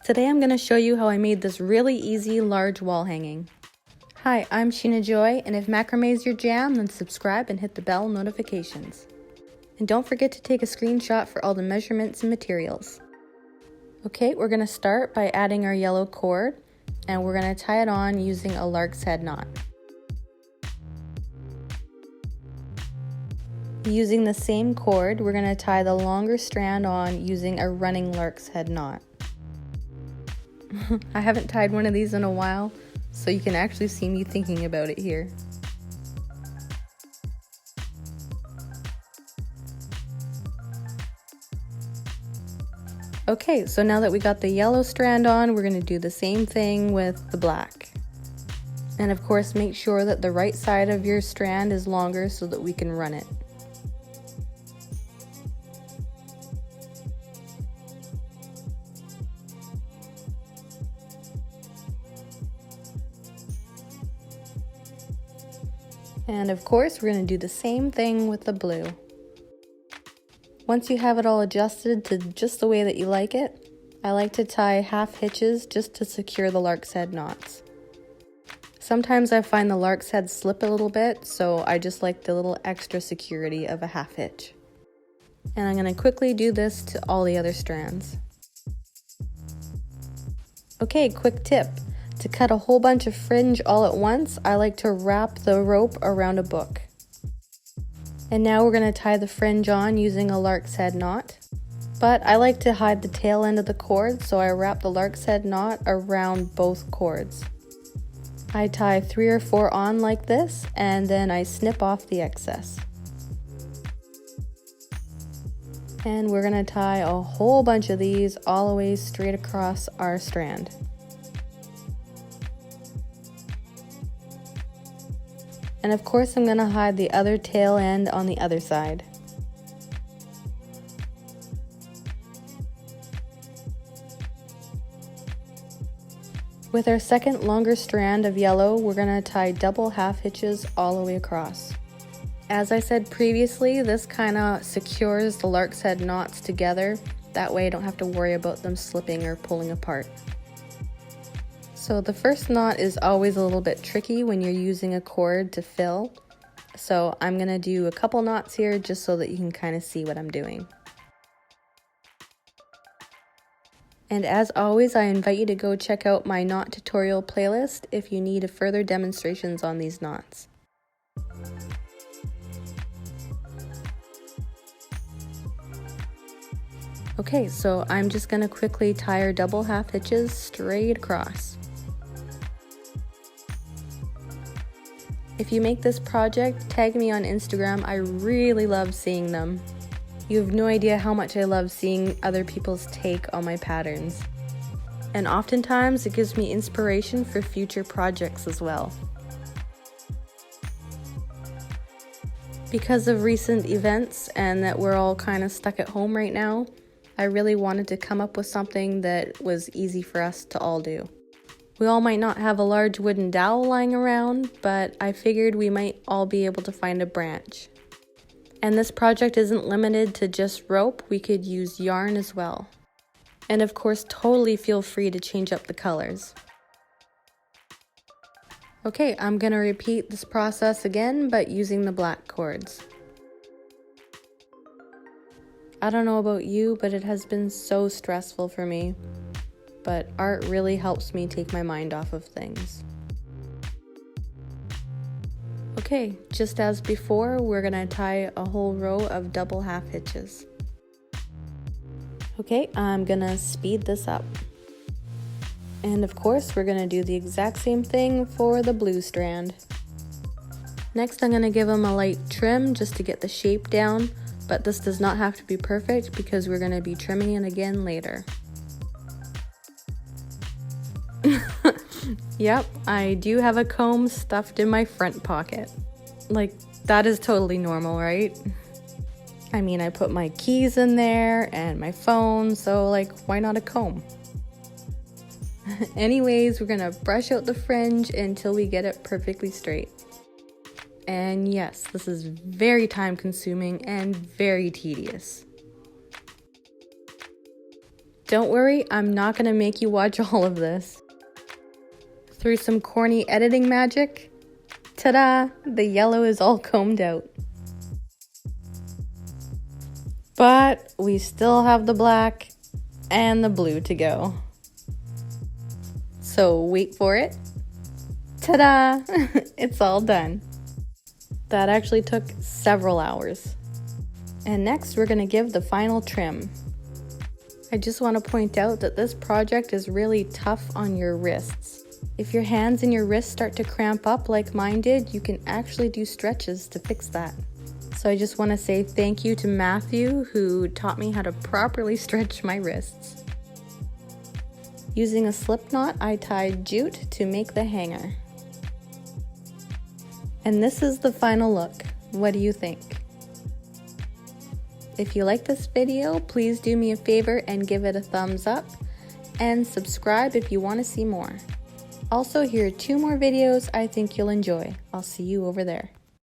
Today I'm going to show you how I made this really easy large wall hanging. Hi, I'm Sheena Joy, and if macrame is your jam, then subscribe and hit the bell notifications. And don't forget to take a screenshot for all the measurements and materials. Okay, we're going to start by adding our yellow cord, and we're going to tie it on using a lark's head knot. Using the same cord, we're going to tie the longer strand on using a running lark's head knot. I haven't tied one of these in a while, so you can actually see me thinking about it here. Okay, so now that we got the yellow strand on, we're going to do the same thing with the black. And of course, make sure that the right side of your strand is longer so that we can run it. And of course, we're going to do the same thing with the blue. Once you have it all adjusted to just the way that you like it, I like to tie half hitches just to secure the lark's head knots. Sometimes I find the lark's head slip a little bit, so I just like the little extra security of a half hitch. And I'm going to quickly do this to all the other strands. Okay, quick tip. To cut a whole bunch of fringe all at once, I like to wrap the rope around a book. And now we're going to tie the fringe on using a lark's head knot. But I like to hide the tail end of the cord, so I wrap the lark's head knot around both cords. I tie 3 or 4 on like this, and then I snip off the excess. And we're going to tie a whole bunch of these all the way straight across our strand. And of course, I'm going to hide the other tail end on the other side. With our second longer strand of yellow, we're going to tie double half hitches all the way across. As I said previously, this kind of secures the lark's head knots together. That way I don't have to worry about them slipping or pulling apart. So the first knot is always a little bit tricky when you're using a cord to fill. So I'm going to do a couple knots here just so that you can kind of see what I'm doing. And as always, I invite you to go check out my knot tutorial playlist if you need further demonstrations on these knots. Okay, so I'm just going to quickly tie our double half hitches straight across. If you make this project, tag me on Instagram. I really love seeing them. You have no idea how much I love seeing other people's take on my patterns. And oftentimes it gives me inspiration for future projects as well. Because of recent events and that we're all kind of stuck at home right now, I really wanted to come up with something that was easy for us to all do. We all might not have a large wooden dowel lying around, but I figured we might all be able to find a branch. And this project isn't limited to just rope, we could use yarn as well. And of course, totally feel free to change up the colors. Okay, I'm going to repeat this process again, but using the black cords. I don't know about you, but it has been so stressful for me. But art really helps me take my mind off of things. Okay, just as before, we're going to tie a whole row of double half hitches. Okay, I'm going to speed this up. And of course, we're going to do the exact same thing for the blue strand. Next, I'm going to give them a light trim just to get the shape down, but this does not have to be perfect because we're going to be trimming it again later. Yep, I do have a comb stuffed in my front pocket. Like, that is totally normal, right? I mean, I put my keys in there and my phone, so like, why not a comb? Anyways, we're gonna brush out the fringe until we get it perfectly straight. And yes, this is very time consuming and very tedious. Don't worry, I'm not gonna make you watch all of this. Through some corny editing magic, ta-da! The yellow is all combed out. But we still have the black and the blue to go. So wait for it. Ta-da! It's all done. That actually took several hours. And next we're gonna give the final trim. I just want to point out that this project is really tough on your wrists. If your hands and your wrists start to cramp up like mine did, you can actually do stretches to fix that. So I just want to say thank you to Matthew, who taught me how to properly stretch my wrists. Using a slip knot, I tied jute to make the hanger. And this is the final look. What do you think? If you like this video, please do me a favor and give it a thumbs up, and subscribe if you want to see more. Also, here are 2 more videos I think you'll enjoy. I'll see you over there.